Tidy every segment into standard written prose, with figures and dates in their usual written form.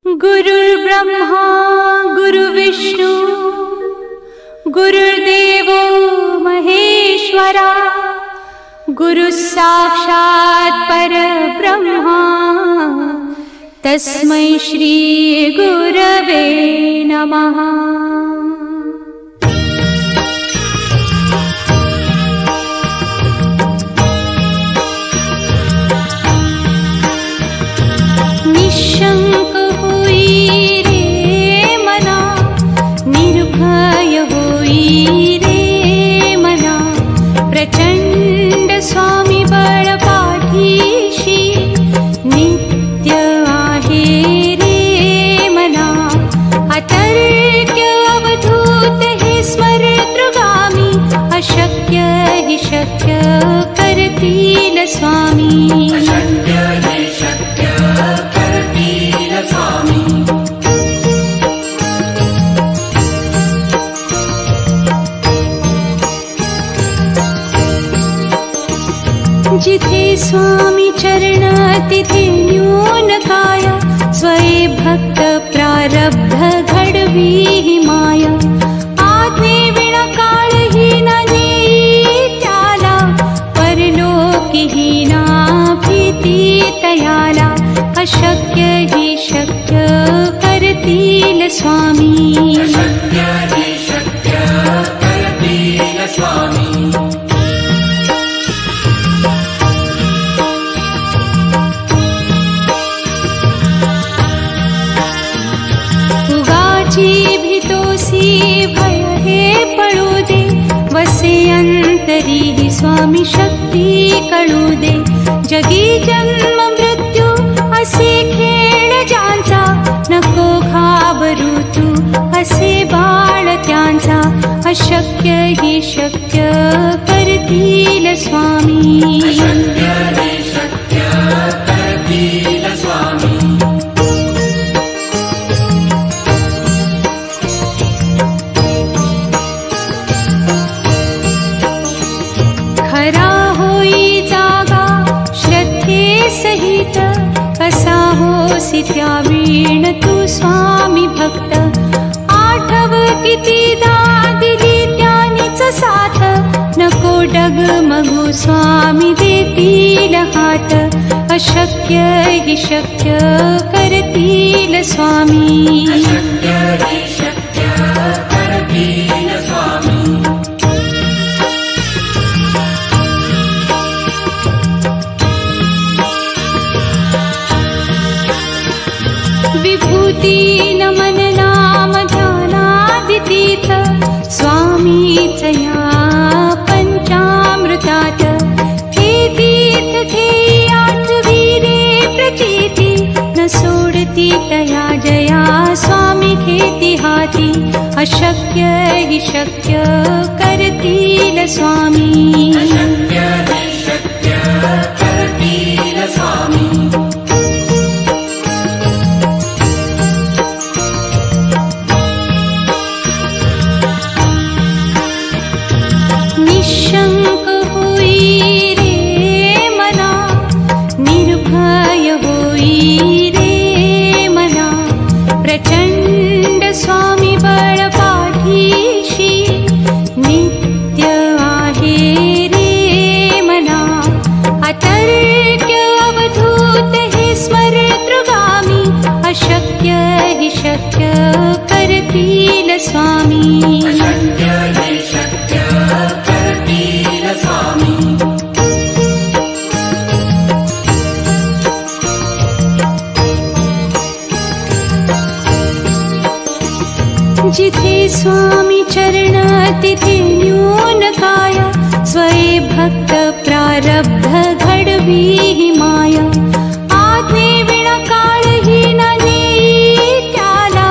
गुरुर्ब्रह्मा गुरुर्विष्णु गुरुर्देवो महेश्वरा गुरुः साक्षात् परब्रह्मा तस्मै श्री गुरवे नमः। निशंक होई रे मना, निर्भय होई रे मना, प्रचंड स्वामी बळ पाठीशी नित्य आहे रे मना। अतर्क्य अवधूत हे स्मरतृगामी, अशक्य हि शक्य करतील स्वामी। जिथे स्वामी चरण तिथे न्यून काया, स्वये भक्त प्रारब्ध घडवी ही माया। आज्ञे विना काळहीन नेई त्याला, परलोकीहीना भीती तयाला। अशक्य हि शक्य करतील स्वामी। अशक्य हि शक्य करतील स्वामी। भय हे पळू दे, वसे अंतरी ही स्वामी शक्ती कळू दे। जगी जन्म मृत्यू असे खेळ ज्यांचा, नको घाबरू तू असे बाळ त्यांचा। अशक्य हि शक्य करतील स्वामी। अशक्य हि शक्य करतील स्वामी। कसा होसी त्यावीण तू स्वामी भक्त। आठव कितीदा दिली त्यानीच साथ, नको डगमगू स्वामी देतील हात। अशक्य हि शक्य करतील स्वामी। अशक्य हि शक्य करतील स्वामी। विभूती नमन नाम ध्यानादितीत, स्वामीच या पंचामृतात। हे तीर्थ घेई आठवी रे प्रचिती, न सोडती तया जया स्वामी घेती हाती। अशक्य हि शक्य करतील स्वामी। अशक्य हि शक्य करतील स्वामी। निशंक होई रे मना, निर्भय होई रे मना, प्रचंड स्वामी बळ पाठीशी नित्य आहे रे मना। अतर्क्य अवधूत हे स्मरतृगामी, अशक्य हि शक्य करतील स्वामी। अशक्य हि शक्य करतील स्वामी। जिथे स्वामी चरण तिथे न्यून काया, स्वये भक्त प्रारब्ध घडवी ही माया। आज्ञे विना काळहीन नेई त्याला,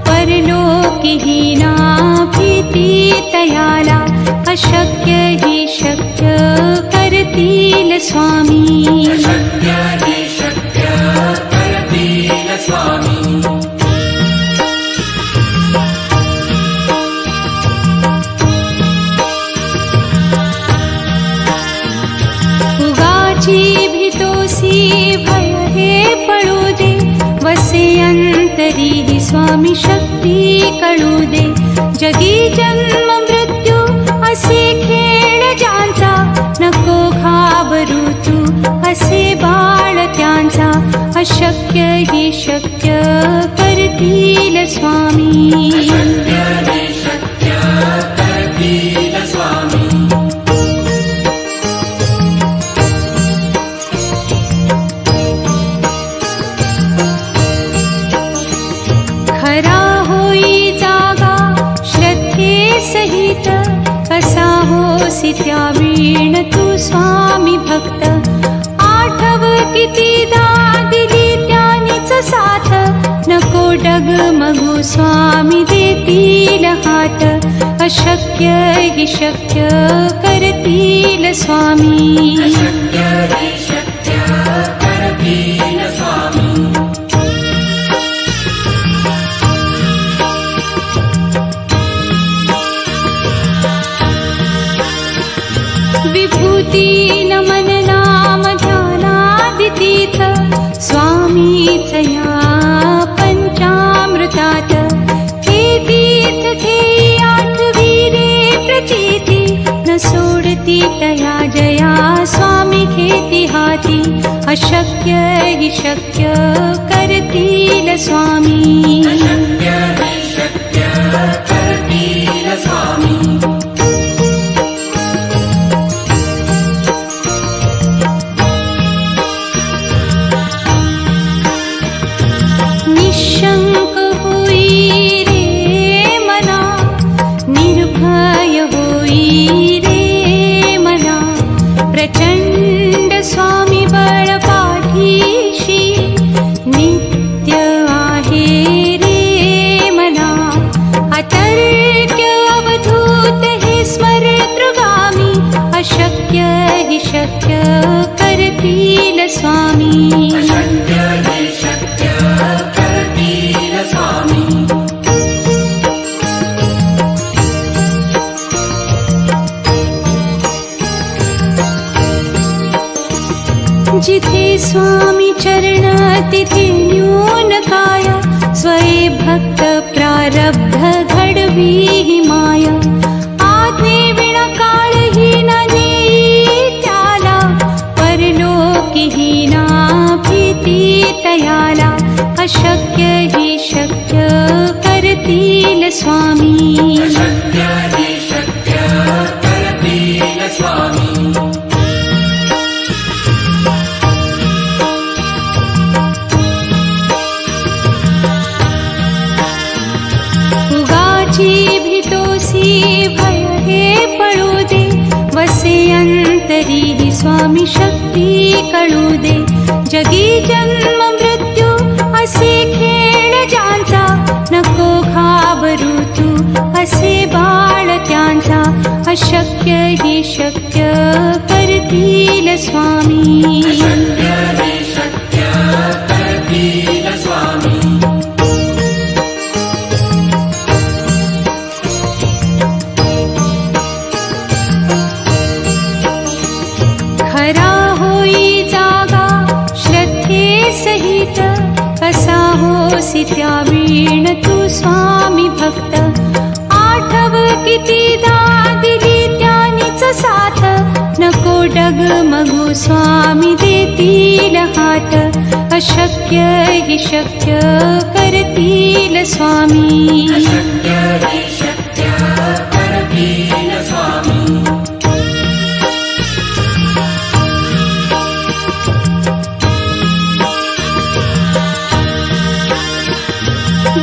परलोकीहीना भीती तयाला। अशक्य हि शक्य करतील स्वामी। अशक्य हि शक्य करतील स्वामी। उगाची भितोसी जगी जन्म मृत्यू असे खेळ ज्यांचा, नको घाबरू तू असे बाळ त्यांचा, अशक्य हि शक्य करतील स्वामी. खरा होई जागा श्रद्धे सहित, कसा होसी त्या वीण तू स्वामी भक्त. आठव कितीदा दिली त्यानीच साथ, नको डगमगू स्वामी देतील हात, अशक्य हि शक्य करतील स्वामी. विभूती नमन नाम ध्यानादितीर्थ, स्वामीच या पंचामृतात. हे तीर्थ हे आठवीरे प्रचिती, न सोडती तया जया स्वामी घेती हाती, अशक्य हि शक्य करतील स्वामी. निशंक होई रे मना, निर्भय होई रे मना, प्रचंड स्वामी बळ पाठीशी, नित्य आहे रे मना. अतर्क्य अवधूत हे स्मरतृगामी, अशक्य हि शक्य करतील स्वामी. जिथे स्वामी चरण तिथे न्यून काय, स्वये भक्त प्रारब्ध घडवी हि माया. आज्ञे विना काळही न नेई त्याला, परलोकी हि ना भीती तयाला, अशक्य हि शक्य करतील स्वामी. भीतोसी भय हे पळू दे, वसे अंतरी हि स्वामी शक्ती कळू दे. जगी जन्म मृत्यू असे खेळ ज्यांचा, नको घाबरू तू असे बाळ त्यांचा, अशक्य हि शक्य करतील स्वामी. खरा होई जागा श्रद्धे सहित, कसा होसी त्या वीण तू स्वामी भक्त. आठव कितीदा दिली त्यानीच साथ, नको डगमगू स्वामी देतील हात, अशक्य हि शक्य करतील स्वामी.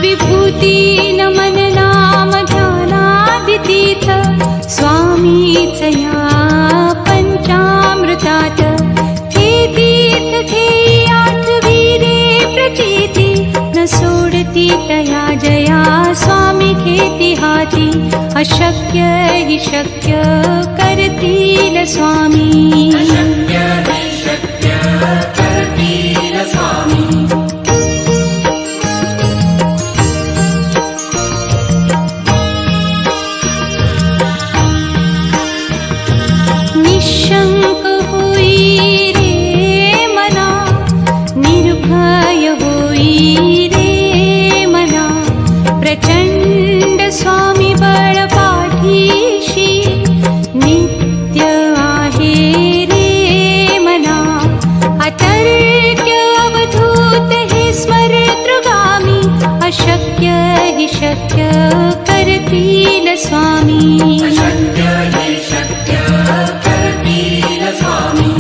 विभूती नमन नाम ध्यानादितीर्थ, स्वामीच या पंचामृतात. हे तीर्थ हे आठवीरे प्रचिती, न सोडती तया जया स्वामी घेती हाती, अशक्य हि शक्य करतील स्वामी. निशंक होई रे मना, निर्भय होई रे मना, प्रचंड स्वामी बळ अशक्य हि शक्य करतील स्वामी. अशक्य हि शक्य करतील स्वामी.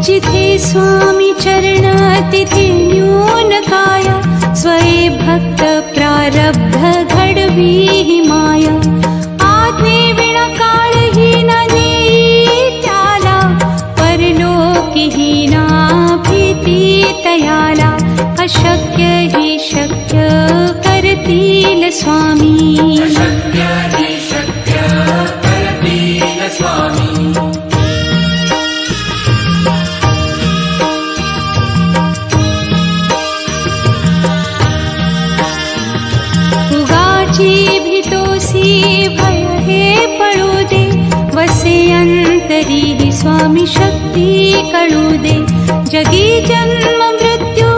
जिथे स्वामी चरण तिथे न्यून काय, स्वये भक्त प्रारब्ध घडवी हि माया. आज्ञे विना काळही न नेई त्याला, परलोकी हि ना भीती तयाला. अशक्य हि शक्य करतील स्वामी. अशक्य हि शक्य करतील स्वामी. भय हे पळू दे, वसे अंतरी हि स्वामी शक्ती कळू दे. जगी जन्म मृत्यू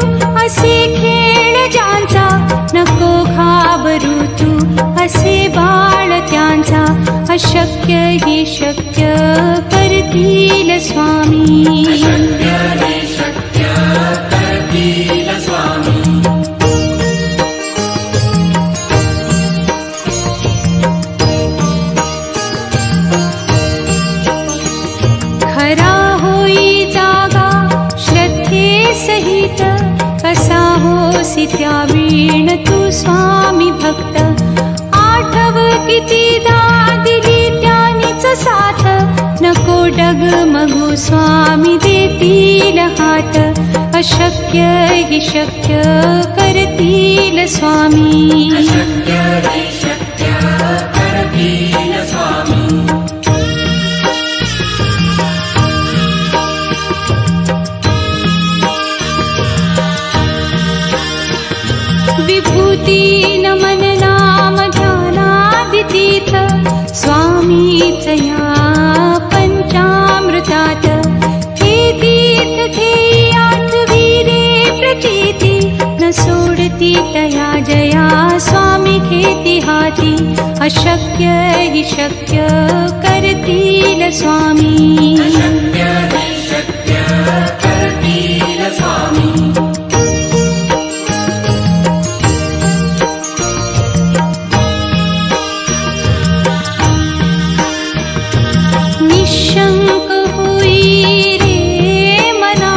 असे खेळ ज्यांचा, नको घाबरू तू असे बाळ त्यांचा. अशक्य हि शक्य करतील स्वामी. अशक्य हि शक्य करतील स्वामी. खरा होई जागा श्रद्धे सहित, कसा होसी त्यावीण तू स्वामी भक्त. आठव कितीदा दिली त्यानीच साथ, नको डगमगू स्वामी देतील हात. अशक्य हि शक्य करतील स्वामी. अशक्य हि शक्य करतील स्वामी. विभूती नमन नाम ध्यानादितीर्थ, स्वामीच या पंचामृतात. हे तीर्थ घेई आठवी रे प्रचिती, न सोडती तया जया स्वामी घेती हाती. अशक्य हि शक्य करतील स्वामी. अशक्य हि शक्य करतील स्वामी. निशंक होई रे मना,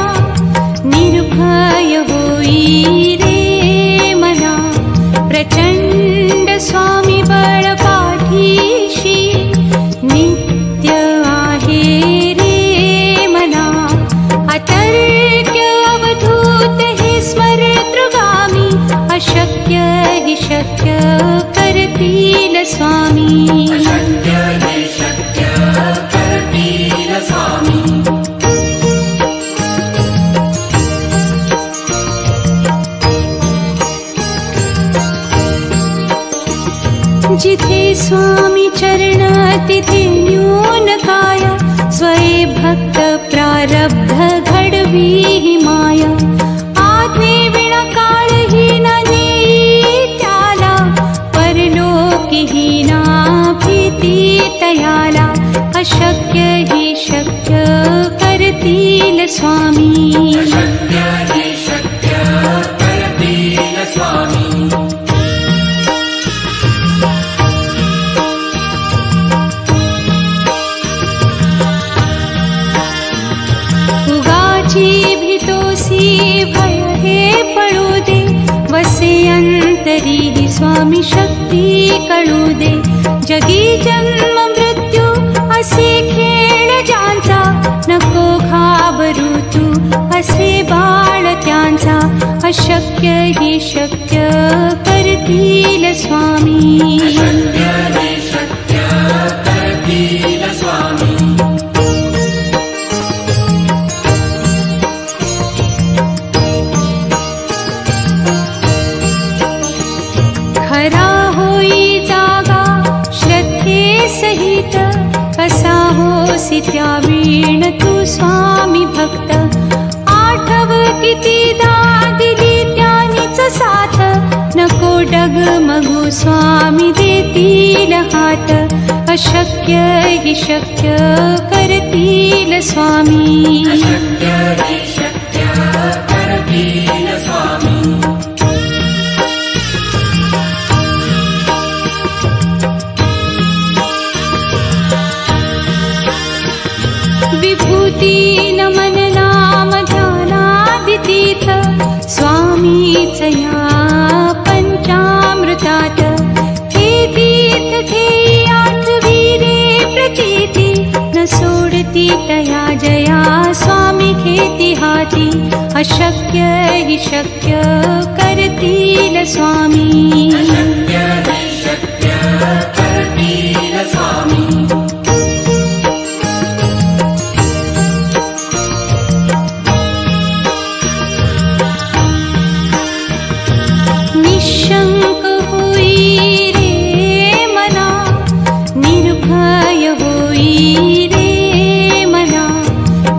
निर्भय होई रे मना. प्रचंड स्वामी बळ पाठीशी, नित्य आहे रे मना. अतर्क्य अवधूत हे स्मरतृगामी, अशक्य हि शक्य करतील स्वामी. अशक्य हि शक्य करतील स्वामी. जिथे स्वामी चरण तिथे न्यून काय, स्वये भक्त प्रारब्ध घडवी हि माया. आज्ञे विना काळही न नेई त्याला, परलोकी हि ना भीती तयाला. अशक्य हि शक्य करतील स्वामी. अशक्य हि शक्य करतील स्वामी. उगाची भीतोसी भय हे पळू दे, वसे अंतरी हि स्वामी शक्ती कळू दे. जगी जन्म मृत्यू असे खेळ ज्यांचा, नको घाबरू तू असे बाळ त्यांचा. अशक्य हि शक्य करतील स्वामी. अशक्य हि शक्य करतील स्वामी. खरा होई जागा श्रद्धे सहित, कसा होसी त्यावीण तू स्वामी भक्त. आठव कितीदा दिली त्यानीच साथ, नको डगमगू स्वामी देतील हात. अशक्य हि शक्य करतील स्वामी. अशक्य हि शक्य करतील स्वामी. विभूती नमन नाम ध्यानादितीर्थ स्वामीच या पंचामृतात. हे तीर्थ हे आठवीरे प्रतीती न सोडती तया जया स्वामी घेती हाती. अशक्य हि शक्य करतील स्वामी. अशक्य हि शक्य करतील स्वामी. निशंक होई रे मना, निर्भय होई रे मना.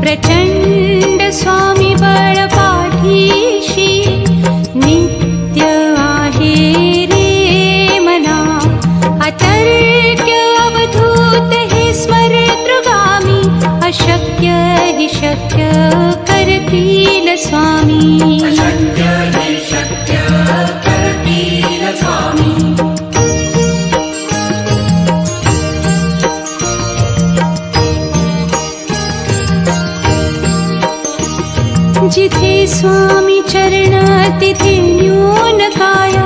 प्रचंड स्वामी बळ पाठीशी नित्य आहे रे मना. अतर्क्य अवधूत हे स्मरतृगामी. अशक्य हि शक्य करतील स्वामी. अशक्य हि शक्य करतील स्वामी. जिथे स्वामी चरण तिथे न्यून काय.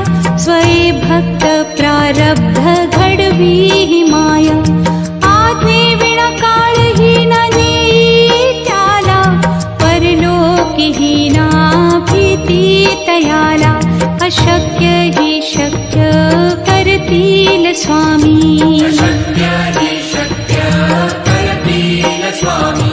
स्वये भक्त प्रारब्ध घडवी हि माया. आज्ञे विना काळही न नेई त्याला. परलोकी ही ना भीती तयाला. अशक्य हि शक्य करतील स्वामी. अशक्य हि शक्य करतील स्वामी.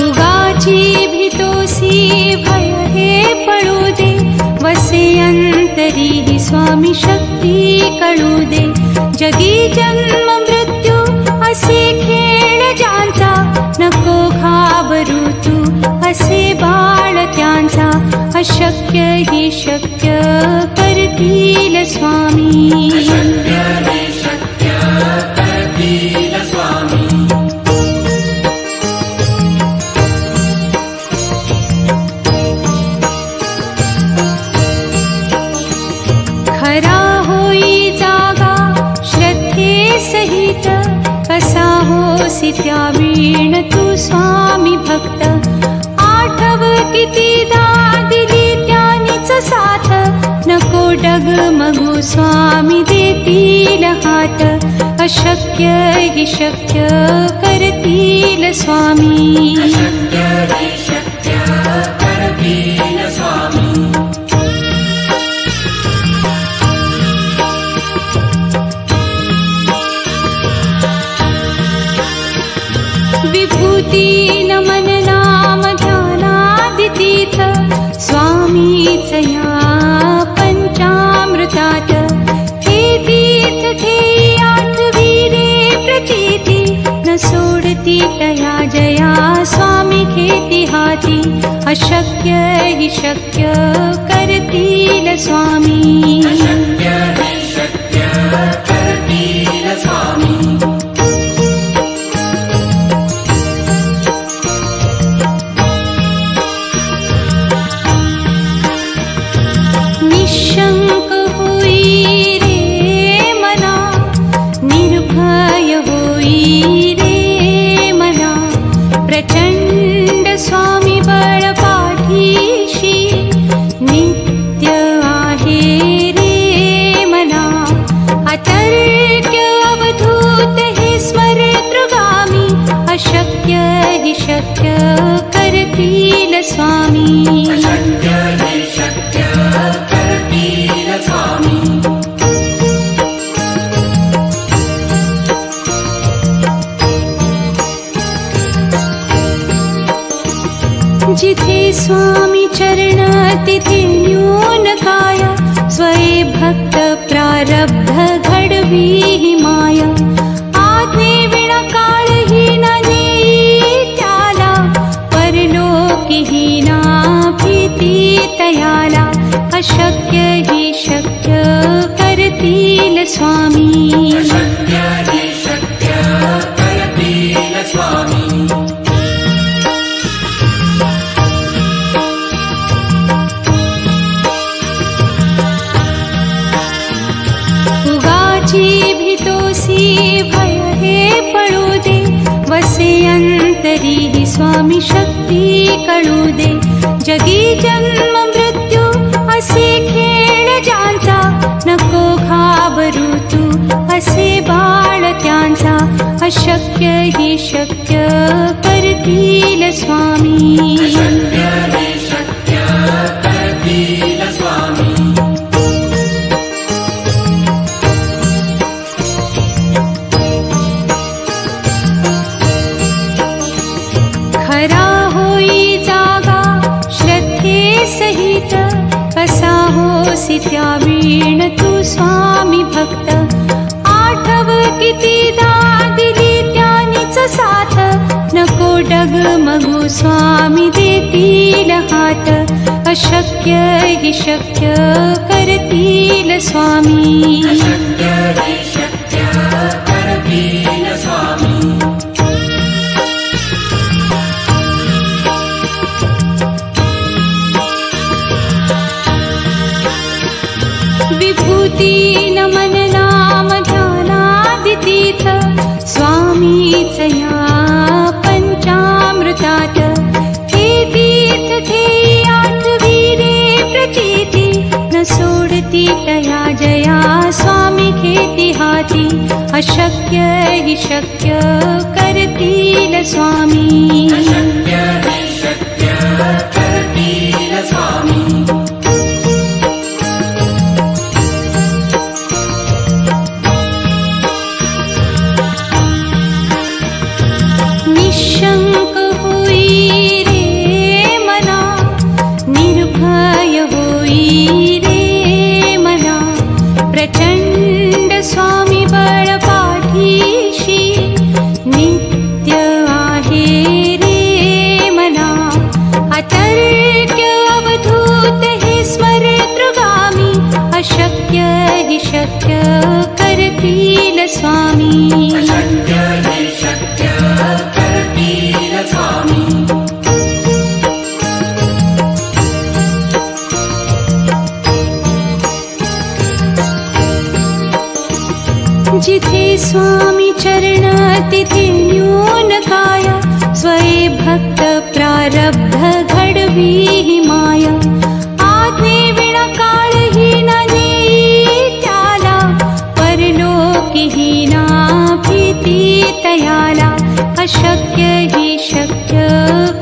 उगाची भीतोसी भय हे पळू दे. वसे अंतरी हि स्वामी शक्ती कळू दे. जगी जन्म मृत्यू असे खेळ ज्यांचा. नको घाबरू तू असे बाळ त्यांचा. अशक्य हि शक्य करतील स्वामी. अशक्य हि शक्य करतील स्वामी. खरा होई जागा श्रद्धे सहित. कसा होसी त्या वीण तू स्वामी भक्त. आठव कितीदा दिली त्यानीच साथ. नको डगमगू स्वामी देतील हात. अशक्य हि शक्य करतील स्वामी. अशक्य हि शक्य करतील स्वामी. विभूती नमन नाम ध्यानादितीर्थ स्वामीच या पंचामृतात. हे तीर्थ हे आठवीरे प्रतीती न सोडती तया जया स्वामी घेती हाती. अशक्य हि शक्य करतील स्वामी. अशक्य हि शक्य करतील स्वामी. निशंक होई रे मना, निर्भय होई रे मना. प्रचंड स्वामी बळ पाठीशी नित्य आहे रे मना. अतर्क्य अवधूत हे स्मरतृगामी. अशक्य हि शक्य करतील स्वामी. अशक्य हि शक्य करतील स्वामी. जिथे स्वामी चरण तिथे न्यून काय. स्वये भक्त प्रारब्ध घडवी हि माया. आज्ञे विना काळही न नेई त्याला. परलोकी ही ना भीती तयाला अशक्य हि शक्य करतील स्वामी अशक्य हि शक्य करतील स्वामी उगाची भीतोसी भय हे पडू दे वसे अंतरी हि स्वामी शक्ती कळू दे जगी जन्म मृत्यू असे खेळ ज्यांचा नको घाबरू तू असे बाळ त्यांचा अशक्य हि शक्य करतील स्वामी अशक्य हि शक्य करतील स्वामी खरा होई जागा श्रद्धे सहित कसा होसी त्या वीण तू स्वामी भक्त आठव कितीदा दिली त्यानीच साथ नको डगमगू स्वामी देतील हात अशक्य हि शक्य करतील स्वामी अशक्य हि शक्य करतील स्वामी विभूती नमन नाम ध्यानादितीर्थ स्वामीच या पंचामृतात हे तीर्थ थे आठवी रे प्रतीती न सोडती तया जया स्वामी घेती हाती अशक्य हि शक्य करतील स्वामी अशक्य हि शक्य करतील स्वामी निशंक होई रे मना निर्भय होई रे मना प्रचंड स्वामी बळ पाठीशी नित्य आहे रे मना अतर्क्य अवधूत हे स्मरेतृगामी अशक्य हि शक्य करतील स्वामी अशक्य हि शक्य करतील स्वामी जिथे स्वामी चरण तिथे न्यून काय स्वये भक्त प्रारब्ध घडवी हि माया आज्ञे विना काळ हि न नेई त्याला परलोकी हि ना भीती तयाला अशक्य हि शक्य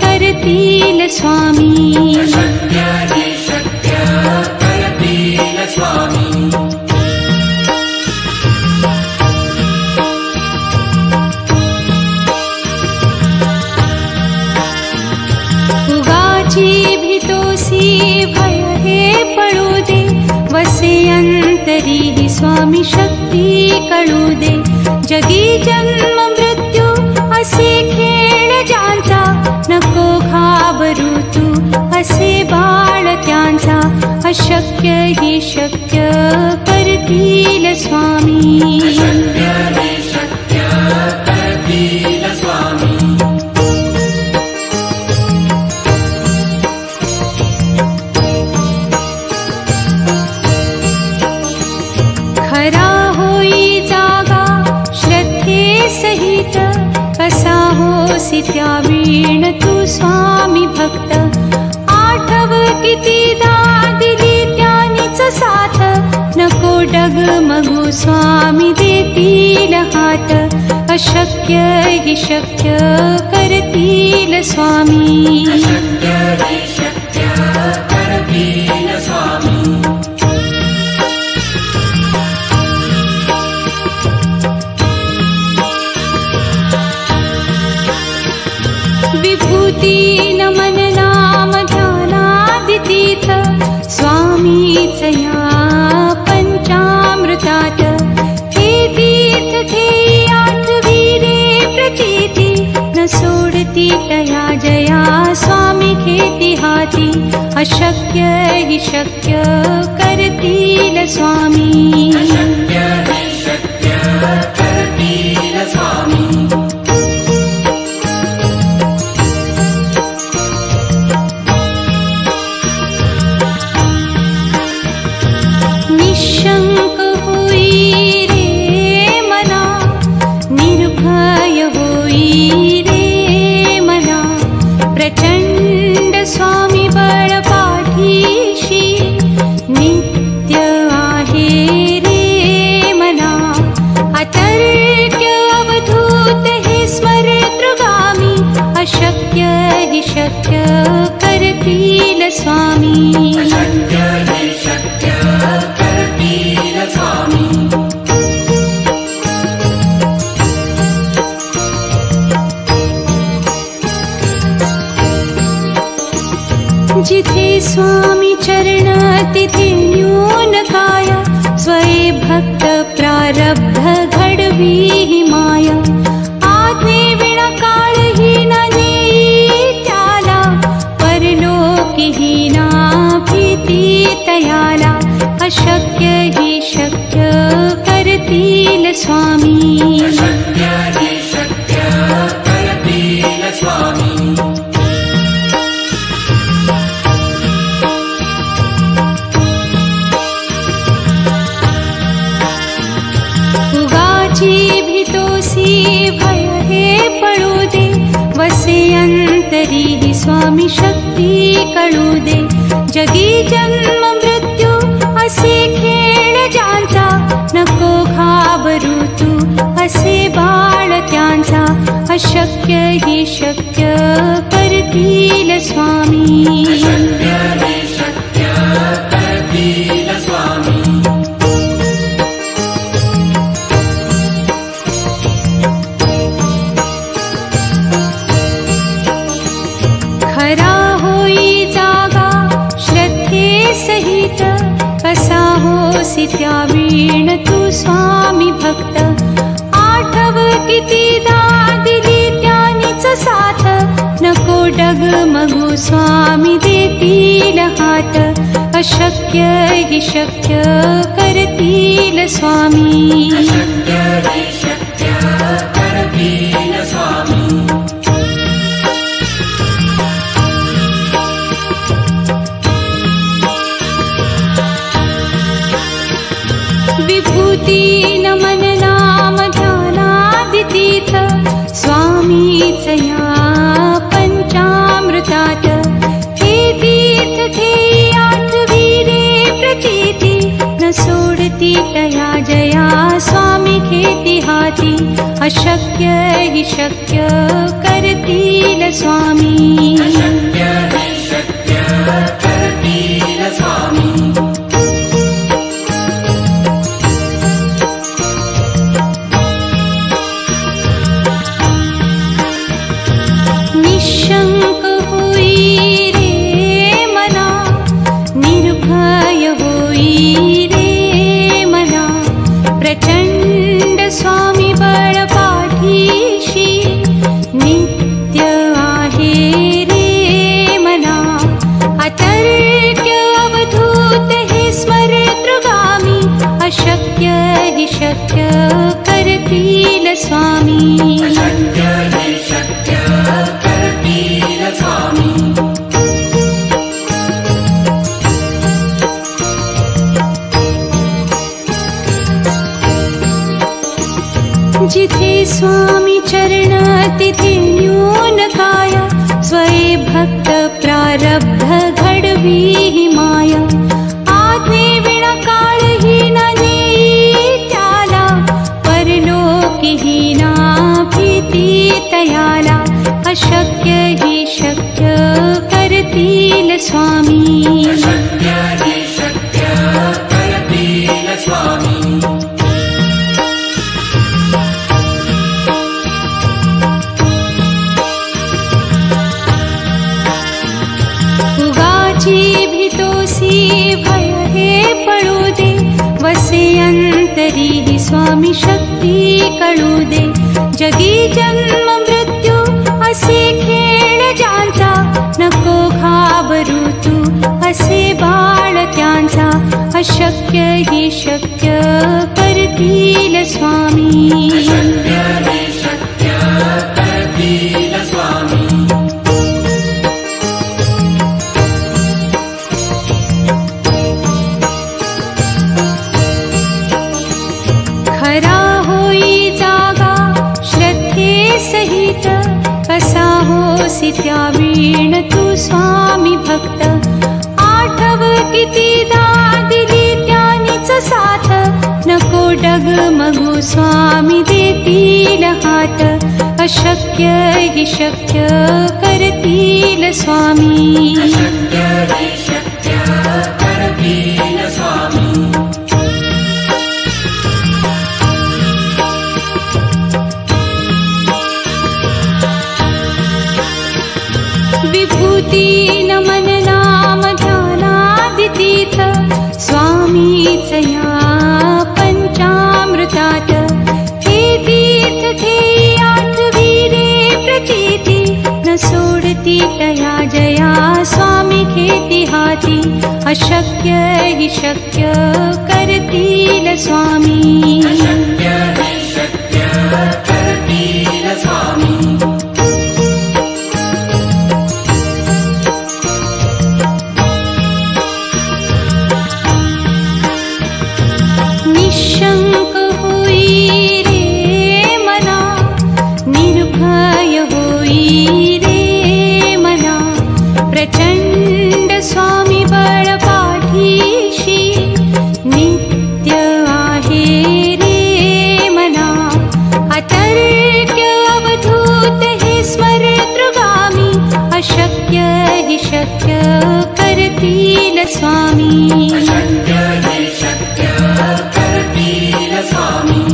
करतील स्वामी अशक्य हि शक्य करतील स्वामी उगाची भीतोसी भय हे पडू दे वसे अंतरी हि स्वामी शक्ती कळू दे जगी जन्म मृत्यू असे खेळ ज्यांचा नको घाबरू तू असे बाळ त्यांचा अशक्य हि शक्य करतील स्वामी अशक्य हि शक्य करतील स्वामी खरा होई जागा श्रद्धे सहित कसा होसी त्या वीण तू स्वामी भक्त आठव कितीदा दिली त्यानीच साथ नको डगमगू स्वामी देतील हात अशक्य हि शक्य करतील स्वामी अशक्य हि शक्य करतील स्वामी विभूती नमन नाम ध्यानादितीर्थ स्वामीच या पंचामृतात हे तीर्थ थे आठवी रे प्रतीती न सोडती तया जया स्वामी घेती हाती अशक्य हि शक्य करतील स्वामी अशक्य हि शक्य करतील स्वामी निशंक होई रे मना निर्भय होई रे मना प्रचंड स्वामी बळ पाठीशी नित्य आहे रे मना अतर्क्य अवधूत हे स्मरेतृगामी अशक्य हि शक्य करतील स्वामी अशक्य हि शक्य करतील स्वामी जिथे स्वामी चरण तिथे न्यून काय स्वये भक्त प्रारब्ध घडवी हि माया आज्ञे विना काळही न नेई त्याला परलोकी हि ना भीती तयाला अशक्य हि शक्य करतील स्वामी अशक्य हि शक्य करतील स्वामी उगाची भीतोसी भय हे पळू दे वसे अंतरी हि स्वामी शक्ती कळू दे जगी जन्म मृत्यू असे खेळ ज्यांचा नको घाबरू तू असे बाळ त्यांचा अशक्य हि शक्य करतील स्वामी अशक्य हि शक्य करतील स्वामी खरा होई जागा श्रद्धे सहित कसा होसी त्या वीण तू स्वामी भक्त आठव कितीदा दिली त्यानीच साथ नको डगमगू स्वामी देतील हात अशक्य हि शक्य करतील स्वामी अशक्य हि शक्य करतील स्वामी विभूती नमन नाम ध्यानादितीर्थ स्वामीच या पंचामृतात हे तीर्थ घेई आठवी रे प्रतीती न सोडती तया जया स्वामी घेती हाती अशक्य हि शक्य करतील स्वामी अशक्य हि शक्य करतील स्वामी निशंक होई रे मना निर्भय होई रे मना प्रचंड स्वामी बळ पाठीशी नित्य आहे रे मना अतर्क्य अवधूत हे स्मरेतृगामी अशक्य हि शक्य करतील स्वामी अशक्य हि शक्य करतील स्वामी जिथे स्वामी चरण तिथे न्यून काय स्वये भक्त प्रारब्ध घडवी हि माया आज्ञे विना काळही न नेई त्याला परलोकी हि ना भीती तयाला अशक्य हि शक्य करतील स्वामी अशक्य हि शक्य करतील स्वामी उगाची भीतोसी भय हे पळू दे वसे अंतरी हि स्वामी शक्ती कळू दे जगी जन्म मृत्यू असे खेळ ज्यांचा नको घाबरू तू अशक्य हि शक्य करतील स्वामी अशक्य हि शक्य करतील स्वामी खरा होई जागा श्रद्धे सहित कसा होसी त्यावीण तू स्वामी भक्त आठव कितीदा दिली त्यानीच साथ नको डगमगू स्वामी देतील हात अशक्य हि शक्य करतील स्वामी अशक्य हि शक्य करतील स्वामी विभूती नमन नाम ध्यानादितीर्थ स्वामीच या पंचामृतात हे तीर्थ थे आठवीरे प्रतीती न सोडती तया जया स्वामी खेती हाती अशक्य हि शक्य करतील स्वामी अशक्य हि शक्य करतील स्वामी निशंक होई रे मना निर्भय होई रे मना प्रचंड स्वामी बळ पाठीशी नित्य आहे रे मना अतर्क्य अवधूत हे स्मरतृगामी अशक्य हि शक्य करतील स्वामी अशक्य हि शक्य करतील स्वामी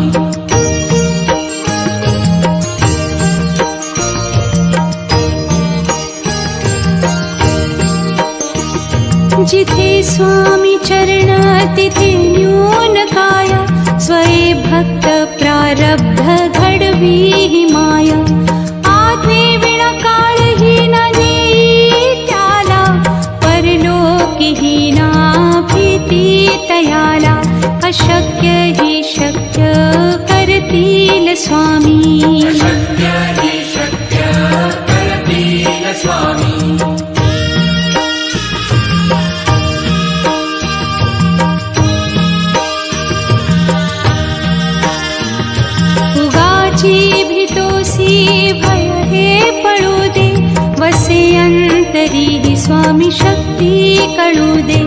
जिथे स्वामी चरण तिथे न्यून काया स्वये भक्त प्रारब्ध घडवी हि माया आत्मे विना काळ हि न नेई त्याला परलोकी हि ना भीती तयाला अशक्य हि शक्य करतील स्वामी अशक्य हि शक्य करतील स्वामी उगाची भीतोसी भय हे पळू दे वसे अंतरी हि स्वामी शक्ती कळू दे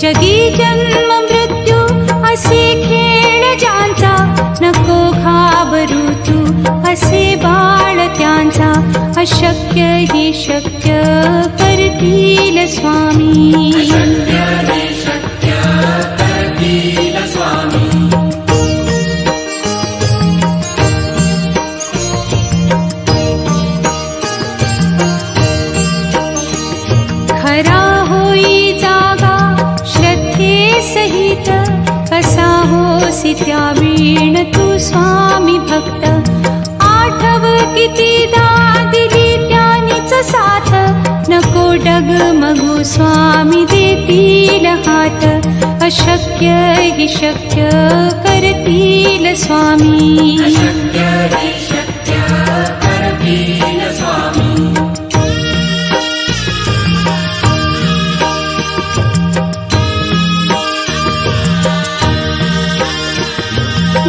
जगी जन्म मृत्यू असे खेळ ज्यांचा नको घाबरू तू असे बाळ त्यांचा अशक्य हि शक्य करतील स्वामी अशक्य हि शक्य करतील स्वामी खरा होई जागा श्रद्धे सहित कसा होसी त्यावीण तू स्वामी भक्त आठव कितीदा दिली त्यानीच साथ नको डगमगू स्वामी देतील हात अशक्य हि शक्य करतील स्वामी अशक्य हि शक्य करतील स्वामी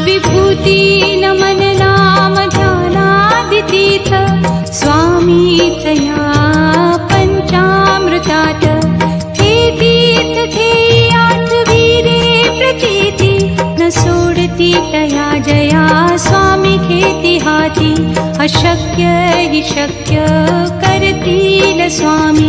विभूती नमन नाम ध्यानादितीर्थ स्वामीच या पंचामृतात हे तीर्थ थे आठवीरे प्रतीती न सोडती तया जया स्वामी खेती हाती अशक्य हि शक्य करतील स्वामी